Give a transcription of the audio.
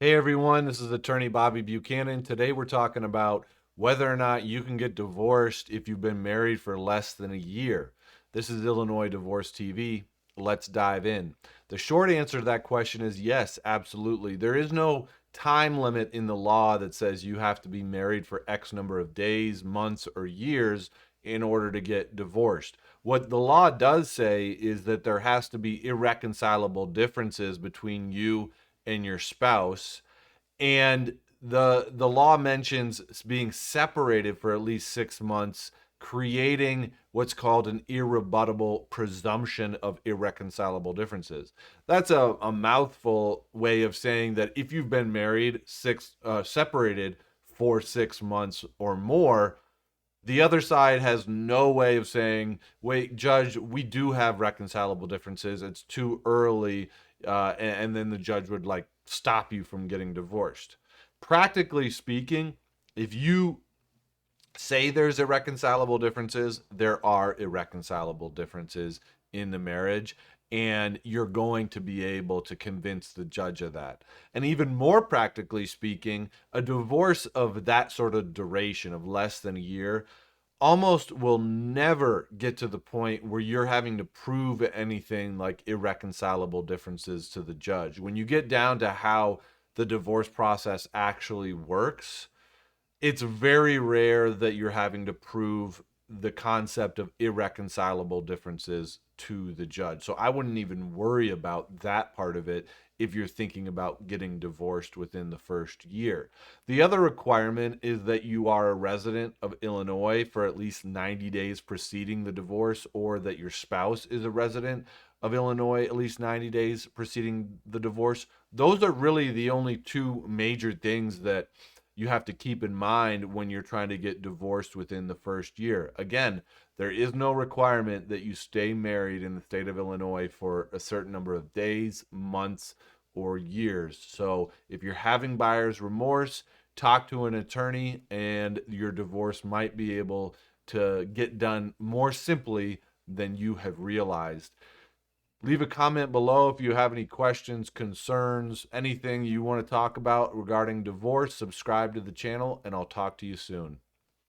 Hey everyone, this is attorney Bobby Buchanan. Today we're talking about whether or not you can get divorced if you've been married for less than a year. This is Illinois Divorce TV. Let's dive in. The short answer to that question is yes, absolutely. There is no time limit in the law that says you have to be married for X number of days, months, or years in order to get divorced. What the law does say is that there has to be irreconcilable differences between you and your spouse, and the law mentions being separated for at least 6 months, creating what's called an irrebuttable presumption of irreconcilable differences. That's a mouthful way of saying that if you've been married separated for 6 months or more, the other side has no way of saying, wait, judge, we do have reconcilable differences. It's too early. And then the judge would like stop you from getting divorced. Practically speaking, if you say there's irreconcilable differences, there are irreconcilable differences in the marriage, and you're going to be able to convince the judge of that. And even more practically speaking, a divorce of that sort of duration of less than a year almost will never get to the point where you're having to prove anything like irreconcilable differences to the judge. When you get down to how the divorce process actually works, it's very rare that you're having to prove the concept of irreconcilable differences to the judge. So I wouldn't even worry about that part of it if you're thinking about getting divorced within the first year. The other requirement is that you are a resident of Illinois for at least 90 days preceding the divorce, or that your spouse is a resident of Illinois at least 90 days preceding the divorce. Those are really the only two major things that you have to keep in mind when you're trying to get divorced within the first year. Again, there is no requirement that you stay married in the state of Illinois for a certain number of days, months, or years. So if you're having buyer's remorse, talk to an attorney, and your divorce might be able to get done more simply than you have realized. Leave a comment below if you have any questions, concerns, anything you want to talk about regarding divorce. Subscribe to the channel, and I'll talk to you soon.